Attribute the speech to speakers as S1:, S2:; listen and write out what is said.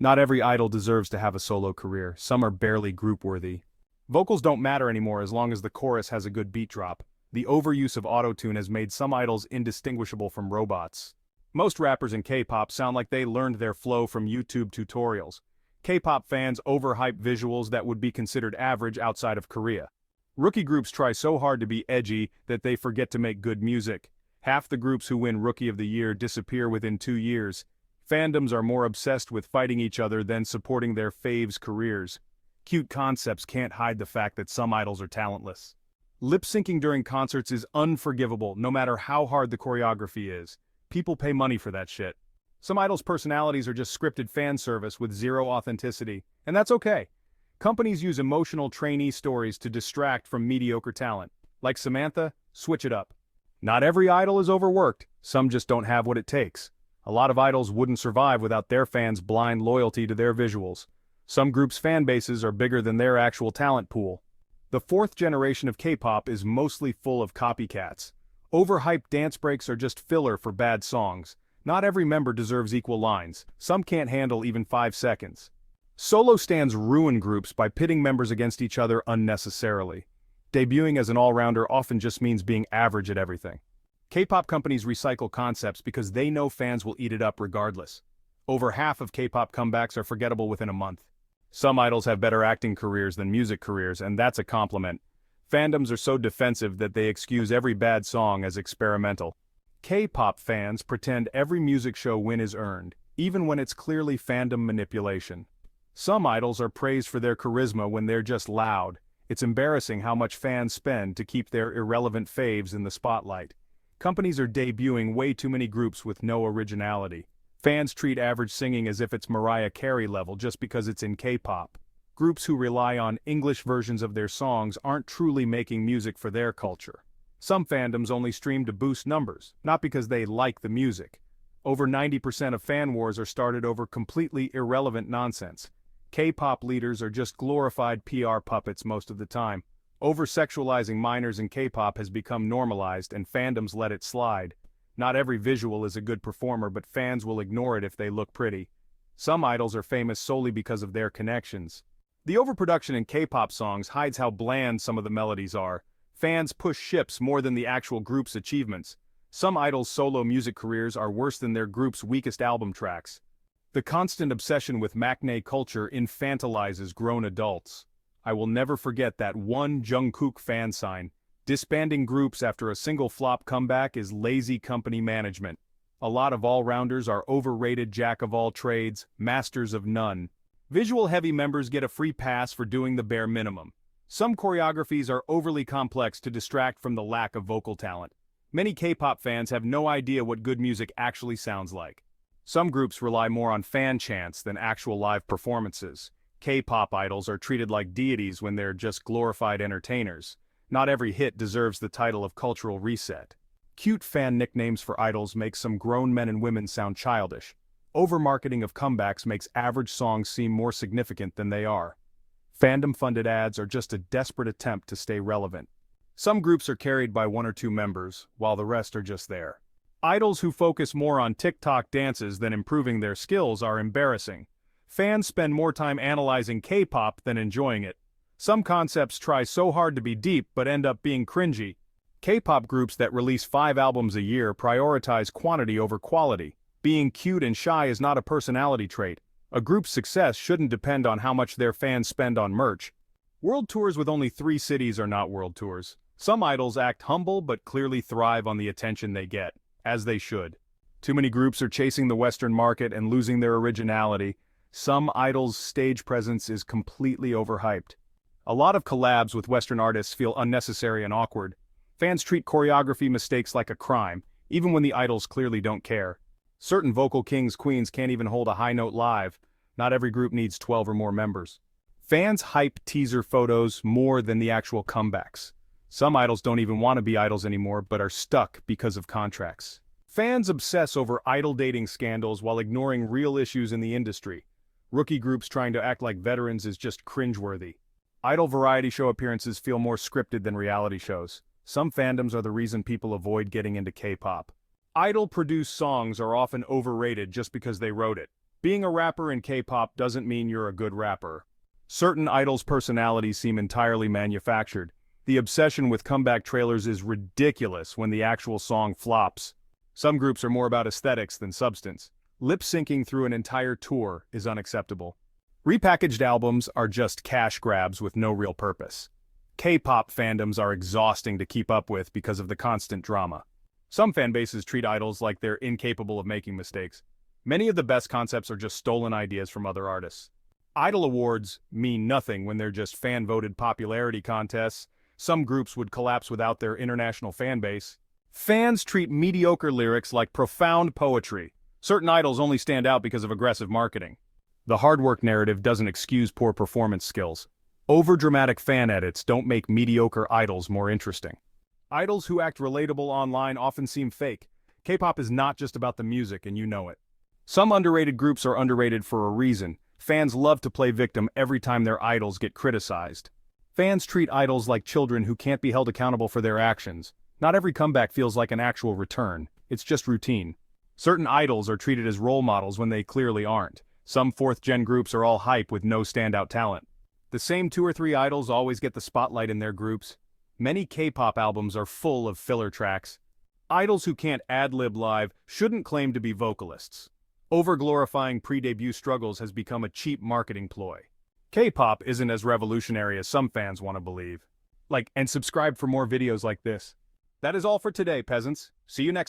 S1: Not every idol deserves to have a solo career, some are barely group-worthy. Vocals don't matter anymore as long as the chorus has a good beat drop. The overuse of autotune has made some idols indistinguishable from robots. Most rappers in K-pop sound like they learned their flow from YouTube tutorials. K-pop fans overhype visuals that would be considered average outside of Korea. Rookie groups try so hard to be edgy that they forget to make good music. Half the groups who win Rookie of the Year disappear within 2 years. Fandoms are more obsessed with fighting each other than supporting their faves' careers. Cute concepts can't hide the fact that some idols are talentless. Lip-syncing during concerts is unforgivable, no matter how hard the choreography is. People pay money for that shit. Some idols' personalities are just scripted fan service with zero authenticity, and that's okay. Companies use emotional trainee stories to distract from mediocre talent. Like Samantha, switch it up. Not every idol is overworked, some just don't have what it takes. A lot of idols wouldn't survive without their fans' blind loyalty to their visuals. Some groups' fan bases are bigger than their actual talent pool. The fourth generation of K-pop is mostly full of copycats. Overhyped dance breaks are just filler for bad songs. Not every member deserves equal lines. Some can't handle even 5 seconds. Solo stands ruin groups by pitting members against each other unnecessarily. Debuting as an all-rounder often just means being average at everything. K-pop companies recycle concepts because they know fans will eat it up regardless. Over half of K-pop comebacks are forgettable within a month. Some idols have better acting careers than music careers, and that's a compliment. Fandoms are so defensive that they excuse every bad song as experimental. K-pop fans pretend every music show win is earned, even when it's clearly fandom manipulation. Some idols are praised for their charisma when they're just loud. It's embarrassing how much fans spend to keep their irrelevant faves in the spotlight. Companies are debuting way too many groups with no originality. Fans treat average singing as if it's Mariah Carey level just because it's in K-pop. Groups who rely on English versions of their songs aren't truly making music for their culture. Some fandoms only stream to boost numbers, not because they like the music. Over 90% of fan wars are started over completely irrelevant nonsense. K-pop leaders are just glorified PR puppets most of the time. Over-sexualizing minors in K-pop has become normalized and fandoms let it slide. Not every visual is a good performer, but fans will ignore it if they look pretty. Some idols are famous solely because of their connections. The overproduction in K-pop songs hides how bland some of the melodies are. Fans push ships more than the actual group's achievements. Some idols' solo music careers are worse than their group's weakest album tracks. The constant obsession with maknae culture infantilizes grown adults. I will never forget that one Jungkook fan sign. Disbanding groups after a single flop comeback is lazy company management. A lot of all-rounders are overrated jack-of-all-trades, masters of none. Visual-heavy members get a free pass for doing the bare minimum. Some choreographies are overly complex to distract from the lack of vocal talent. Many K-pop fans have no idea what good music actually sounds like. Some groups rely more on fan chants than actual live performances. K-pop idols are treated like deities when they're just glorified entertainers. Not every hit deserves the title of cultural reset. Cute fan nicknames for idols make some grown men and women sound childish. Over-marketing of comebacks makes average songs seem more significant than they are. Fandom-funded ads are just a desperate attempt to stay relevant. Some groups are carried by 1 or 2 members, while the rest are just there. Idols who focus more on TikTok dances than improving their skills are embarrassing. Fans spend more time analyzing K-pop than enjoying it. Some concepts try so hard to be deep but end up being cringy. K-pop groups that release 5 albums a year prioritize quantity over quality. Being cute and shy is not a personality trait. A group's success shouldn't depend on how much their fans spend on merch. World tours with only 3 cities are not world tours. Some idols act humble but clearly thrive on the attention they get, as they should. Too many groups are chasing the Western market and losing their originality. Some idols' stage presence is completely overhyped. A lot of collabs with Western artists feel unnecessary and awkward. Fans treat choreography mistakes like a crime, even when the idols clearly don't care. Certain vocal kings/queens can't even hold a high note live. Not every group needs 12 or more members. Fans hype teaser photos more than the actual comebacks. Some idols don't even want to be idols anymore but are stuck because of contracts. Fans obsess over idol dating scandals while ignoring real issues in the industry. Rookie groups trying to act like veterans is just cringeworthy. Idol variety show appearances feel more scripted than reality shows. Some fandoms are the reason people avoid getting into K-pop. Idol-produced songs are often overrated just because they wrote it. Being a rapper in K-pop doesn't mean you're a good rapper. Certain idols' personalities seem entirely manufactured. The obsession with comeback trailers is ridiculous when the actual song flops. Some groups are more about aesthetics than substance. Lip-syncing through an entire tour is unacceptable. Repackaged albums are just cash grabs with no real purpose. K-pop fandoms are exhausting to keep up with because of the constant drama. Some fanbases treat idols like they're incapable of making mistakes. Many of the best concepts are just stolen ideas from other artists. Idol awards mean nothing when they're just fan-voted popularity contests. Some groups would collapse without their international fan base. Fans treat mediocre lyrics like profound poetry. Certain idols only stand out because of aggressive marketing. The hard work narrative doesn't excuse poor performance skills. Overdramatic fan edits don't make mediocre idols more interesting. Idols who act relatable online often seem fake. K-pop is not just about the music, and you know it. Some underrated groups are underrated for a reason. Fans love to play victim every time their idols get criticized. Fans treat idols like children who can't be held accountable for their actions. Not every comeback feels like an actual return. It's just routine. Certain idols are treated as role models when they clearly aren't. Some fourth-gen groups are all hype with no standout talent. The same 2 or 3 idols always get the spotlight in their groups. Many K-pop albums are full of filler tracks. Idols who can't ad-lib live shouldn't claim to be vocalists. Over-glorifying pre-debut struggles has become a cheap marketing ploy. K-pop isn't as revolutionary as some fans want to believe. Like and subscribe for more videos like this. That is all for today, peasants. See you next time.